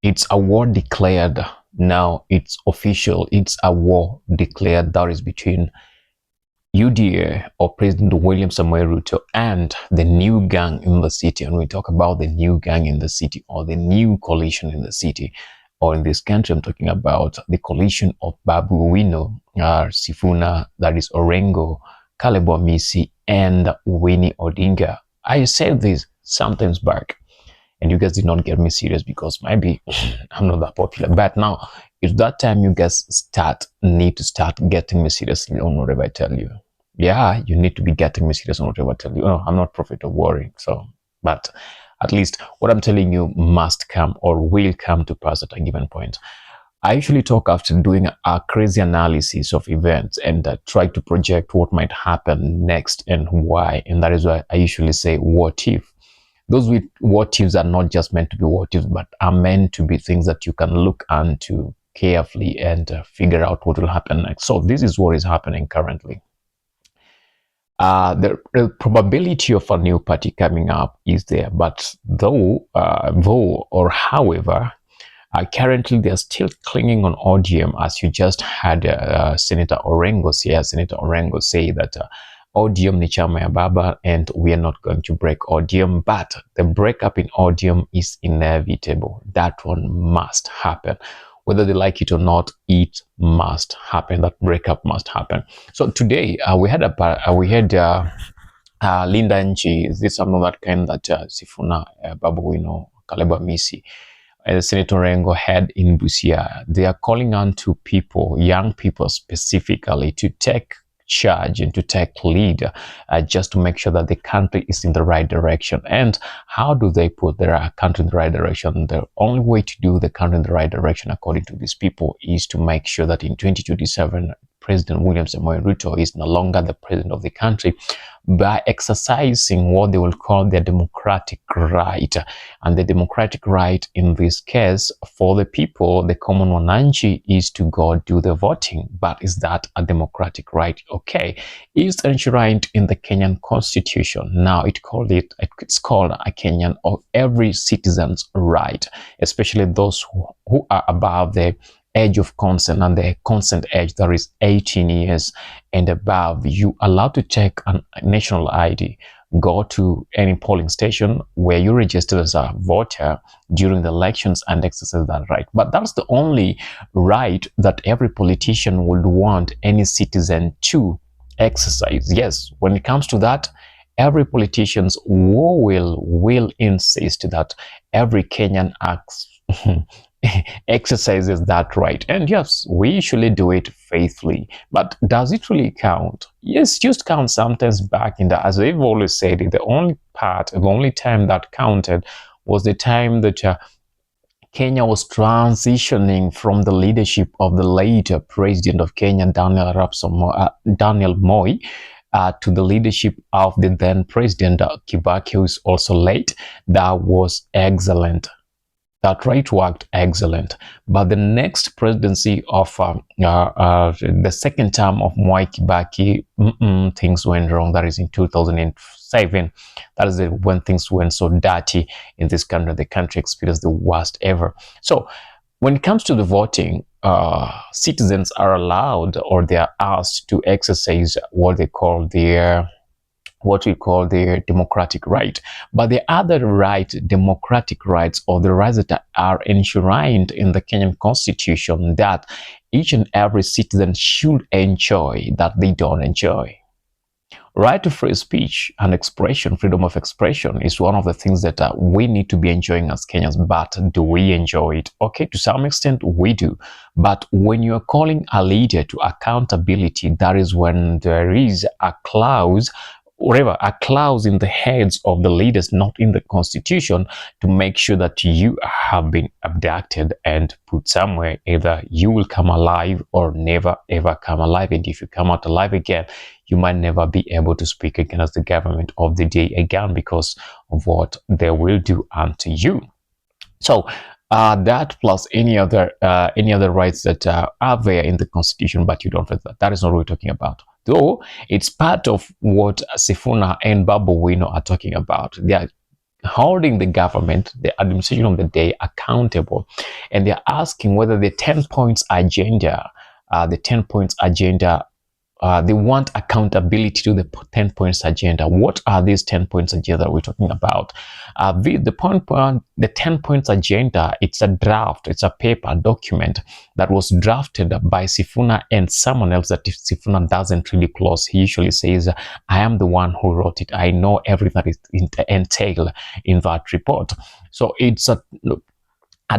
It's a war declared now. It's official. It's a war declared that is between UDA or President William Samuel Ruto and the new gang in the city. And we talk about the new gang in the city or the new coalition in the city or in this country. I'm talking about the coalition of Babu, Owino, Sifuna, that is Orengo, Hamisi, and RAILA Odinga. I said this sometimes back, and you guys did not get me serious because maybe I'm not that popular. But now it's that time you guys need to start getting me seriously on whatever I tell you. Yeah, you need to be getting me serious on whatever I tell you. Oh, I'm not prophet of worry. So, but at least what I'm telling you must come or will come to pass at a given point. I usually talk after doing a crazy analysis of events and try to project what might happen next and why. And that is why I usually say, what if? Those with what ifs are not just meant to be what ifs, but are meant to be things that you can look into carefully and figure out what will happen next. So this is what is happening currently. The probability of a new party coming up is there, but though or however, currently they're still clinging on ODM, as you just had Senator Orengo say that ODM ni chama ya baba and we are not going to break ODM, but the breakup in ODM is inevitable. That one must happen. Whether they like it or not, it must happen. That breakup must happen. So today we had Linda Nchi. Is this some of that kind that Sifuna, Babu, Hamisi, Senator Orengo had in Busia? They are calling on to people, young people specifically, to take charge and to take lead just to make sure that the country is in the right direction. And how do they put their country in the right direction? The only way to do the country in the right direction, according to these people, is to make sure that in 2027 President William Samuel Ruto is no longer the president of the country, by exercising what they will call their democratic right. And the democratic right in this case for the people, the common wananchi, is to go do the voting. But is that a democratic right? Okay, it's enshrined in the Kenyan constitution. Now it's called a Kenyan or every citizen's right, especially those who are above the age of consent, and the consent age, that is 18 years and above. You allowed to take a national ID, go to any polling station where you registered as a voter during the elections and exercise that right. But that's the only right that every politician would want any citizen to exercise. Yes, when it comes to that, every politician will insist that every Kenyan acts exercises that right. And yes, we usually do it faithfully, but does it really count? Yes, just count sometimes back in the, as they've always said, the only time that counted was the time that Kenya was transitioning from the leadership of the later president of Kenya, Daniel Moi, to the leadership of the then president Kibaki, who is also late. That was excellent. That right worked excellent. But the next presidency of the second term of Mwai Kibaki, things went wrong. That is in 2007. That is when things went so dirty in this country. The country experienced the worst ever. So when it comes to the voting, citizens are allowed, or they are asked, to exercise what we call their democratic right. But the other right, democratic rights, or the rights that are enshrined in the Kenyan constitution, that each and every citizen should enjoy, that they don't enjoy. Right to free speech and expression, freedom of expression, is one of the things that we need to be enjoying as Kenyans. But do we enjoy it? Okay, to some extent we do. But when you are calling a leader to accountability, that is when there is a clause in the heads of the leaders, not in the constitution, to make sure that you have been abducted and put somewhere. Either you will come alive or never ever come alive. And if you come out alive again, you might never be able to speak against the government of the day again, because of what they will do unto you. So that plus any other rights that are there in the constitution, but you don't have that. That is not what we're talking about. Though it's part of what Sifuna and Babu are talking about. They are holding the government, the administration of the day, accountable. And they're asking whether the 10 points agenda, they want accountability to the 10 points agenda. What are these 10 points agenda we're talking about? The 10 points agenda, it's a draft, it's a paper document that was drafted by Sifuna and someone else that if Sifuna doesn't really close. He usually says, I am the one who wrote it. I know everything that is entailed in that report. So it's a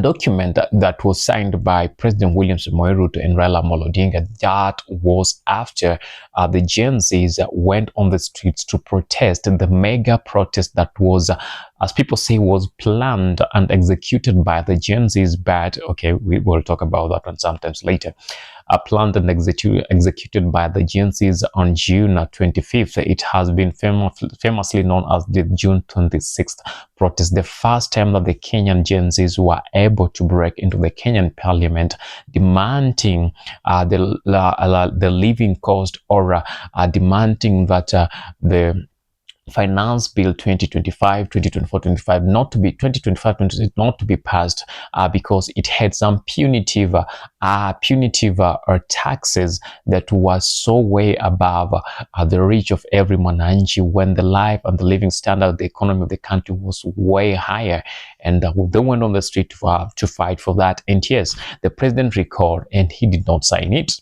document that was signed by President William Ruto and RAILA Odinga. That was after the Gen Zs went on the streets to protest, the mega protest that was, as people say, was planned and executed by the Gen Zs. But okay, we will talk about that one sometimes later. Planned and executed by the Gen Zs on June 25th. It has been famously known as the June 26th protest, the first time that the Kenyan Gen Zs were able to break into the Kenyan parliament demanding the living cost, or demanding that the Finance Bill 2025, 2024, 25 not to be 2025, 26 not to be passed because it had some punitive taxes that was so way above the reach of every Mwananchi, when the life and the living standard, the economy of the country was way higher. And they went on the street to fight for that. And yes, the president recalled and he did not sign it.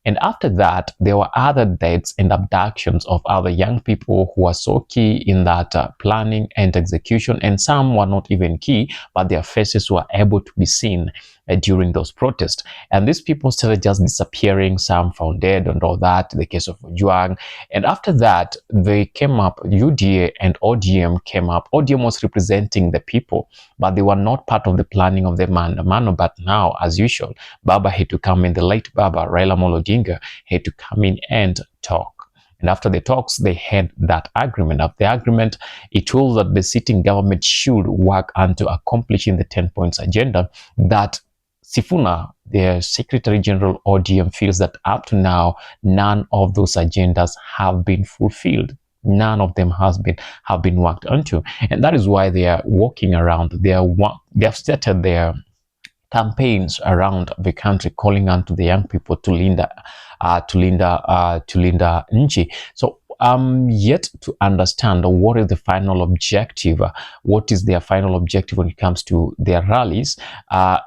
And after that, there were other deaths and abductions of other young people who were so key in that planning and execution. And some were not even key, but their faces were able to be seen during those protests. And these people started just disappearing. Some found dead and all that, the case of Juang. And after that, they came up, UDA and ODM came up. ODM was representing the people, but they were not part of the planning of the man. But now, as usual, Baba had to come in, the late Baba, Raila Odinga, had to come in and talk. And after the talks, they had that agreement. After the agreement, it told that the sitting government should work unto accomplishing the 10 points agenda that Sifuna, the Secretary General ODM, feels that up to now, none of those agendas have been fulfilled. None of them have been worked onto. And that is why they are walking around. They have started their campaigns around the country, calling on to the young people to linda nchi. So yet to understand what is the final objective, what is their final objective when it comes to their rallies.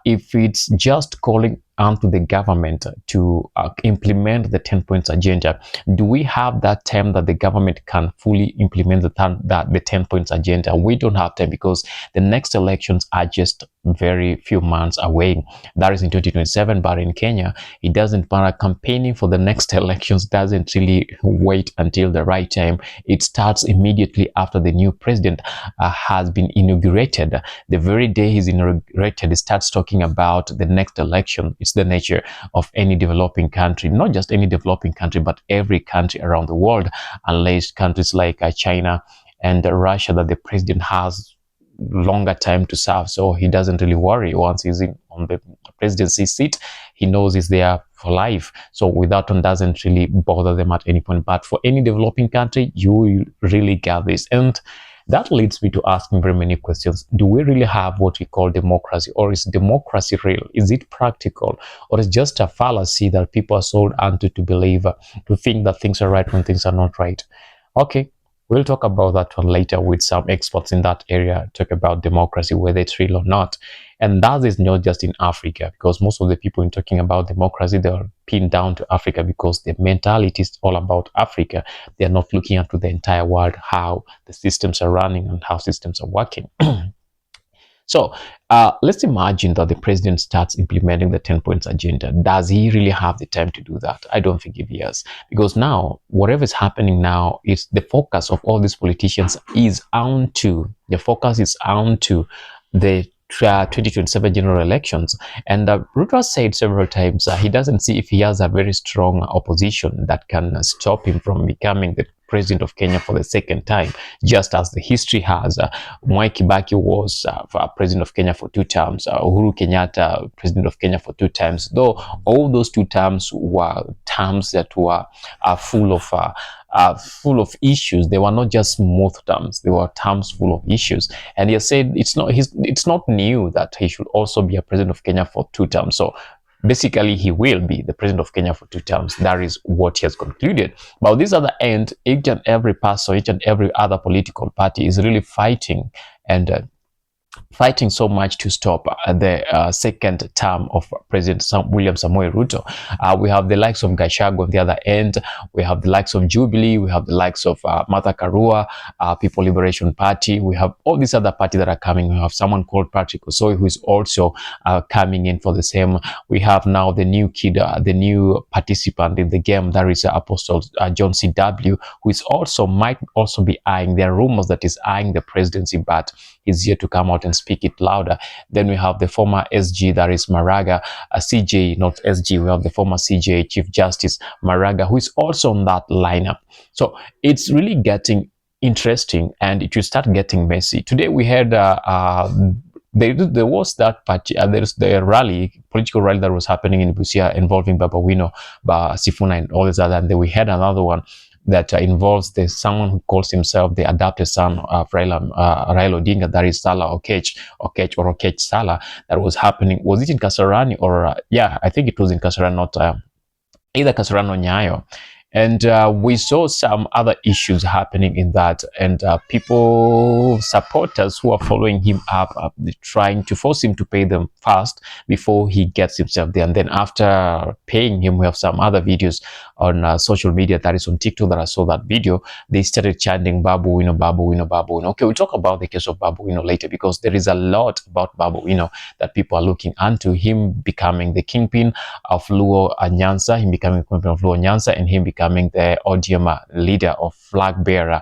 If it's just calling onto the government to implement the 10 points agenda, do we have that time that the government can fully implement the 10 points agenda? We don't have time, because the next elections are just very few months away. That is in 2027. But in Kenya, it doesn't matter. Campaigning for the next elections doesn't really wait until the right time. It starts immediately after the new president has been inaugurated. The very day he's inaugurated, he starts talking about the next election. It's the nature of any developing country, not just any developing country, but every country around the world, unless countries like China and Russia, that the president has longer time to serve, so he doesn't really worry. Once he's on the presidency seat, he knows he's there for life, so that one doesn't really bother them at any point. But for any developing country, you really get this. And that leads me to asking very many questions. Do we really have what we call democracy, or is democracy real? Is it practical, or is just a fallacy that people are sold onto to believe, to think that things are right when things are not right? Okay, we'll talk about that one later with some experts in that area, talk about democracy, whether it's real or not. And that is not just in Africa, because most of the people in talking about democracy, they are pinned down to Africa because their mentality is all about Africa. They are not looking into the entire world, how the systems are running and how systems are working. So let's imagine that the president starts implementing the 10 points agenda. Does he really have the time to do that? I don't think he has, because now whatever is happening now is the focus of all these politicians is on to the 2027 general elections. And Ruto said several times he doesn't see if he has a very strong opposition that can stop him from becoming the president of Kenya for the second time, just as the history has. Mwai Kibaki was president of Kenya for 2 terms, Uhuru Kenyatta president of Kenya for 2 times, though all those 2 terms were terms that were full of full of issues. They were not just smooth terms; they were terms full of issues. And he said it's not new that he should also be a president of Kenya for 2 terms. So basically, he will be the president of Kenya for 2 terms. That is what he has concluded. But on this other end, each and every person, each and every other political party is really fighting and fighting so much to stop the second term of President William Samoei Ruto. We have the likes of Gachagua on the other end. We have the likes of Jubilee. We have the likes of Martha Karua, People Liberation Party. We have all these other parties that are coming. We have someone called Patrick Osoi, who is also coming in for the same. We have now the new kid, the new participant in the game. There is Apostle John C.W., who is also might also be eyeing. There are rumors that he's eyeing the presidency, but he's here to come out and speak it louder. Then we have the former SG, that is Maraga, CJ, not SG. We have the former CJ, Chief Justice Maraga, who is also on that lineup. So it's really getting interesting, and it will start getting messy. Today we had there was that party, there's the political rally that was happening in Busia involving Babu Owino, Sifuna, and all this other. And then we had another one that involves someone who calls himself the adopted son of Raila Odinga, that is Salah Okech Salah, that was happening. Was it in Kasarani or yeah, I think it was in Kasarani, not either Kasarani or Nyayo. And we saw some other issues happening in that, and people, supporters who are following him up, trying to force him to pay them first before he gets himself there. And then after paying him, we have some other videos on social media, that is on TikTok, that I saw that video. They started chanting Babu Owino, Babu Owino, Babu Owino. Okay, we'll talk about the case of Babu Owino later, because there is a lot about Babu Owino that people are looking into. Him becoming the kingpin of Luo Nyanza, him becoming the kingpin of Luo Nyanza, and him becoming the ODM leader of flag bearer,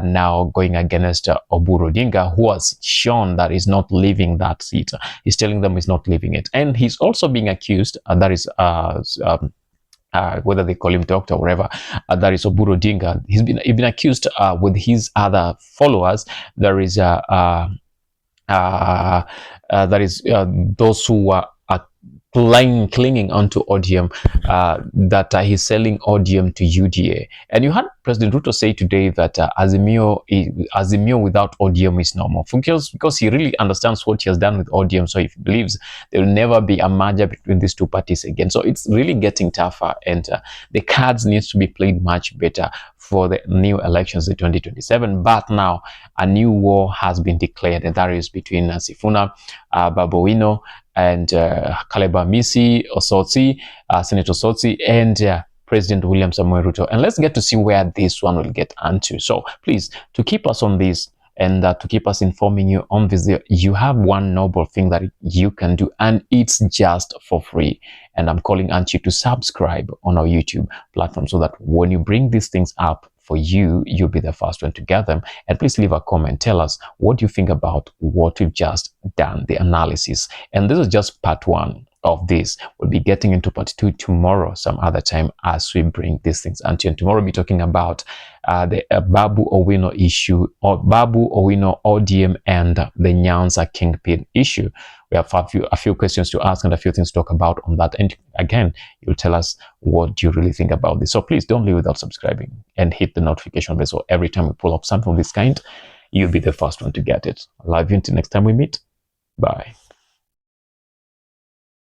now going against Oburu Odinga, who has shown that he's not leaving that seat. He's telling them he's not leaving it. And he's also being accused, that is whether they call him doctor or whatever, that is Oburu Odinga. He's been accused with his other followers. There is that is those who are clinging onto ODM, that he's selling ODM to UDA. And you had President Ruto say today that Azimio without ODM is no more, because he really understands what he has done with ODM. So he believes there will never be a merger between these two parties again. So it's really getting tougher, and the cards needs to be played much better for the new elections in 2027. But now a new war has been declared, and that is between Sifuna, Babu Owino, and Hamisi, Senator Osotsi, and President William Samoei Ruto. And let's get to see where this one will get onto. So please, to keep us on this, and to keep us informing you on this, you have one noble thing that you can do, and it's just for free. And I'm calling on you to subscribe on our YouTube platform, so that when you bring these things up for you, you'll be the first one to get them. And please leave a comment. Tell us what you think about what we've just done, the analysis. And this is just part 1 of this. We'll be getting into part 2 tomorrow, some other time, as we bring these things until. And tomorrow we'll be talking about the Babu Owino issue, or Babu Owino ODM and the Nyanza Kingpin issue. We have a few questions to ask and a few things to talk about on that. And again, you'll tell us what you really think about this. So please don't leave without subscribing and hit the notification bell, so every time we pull up something of this kind, you'll be the first one to get it. I love you until next time we meet. Bye.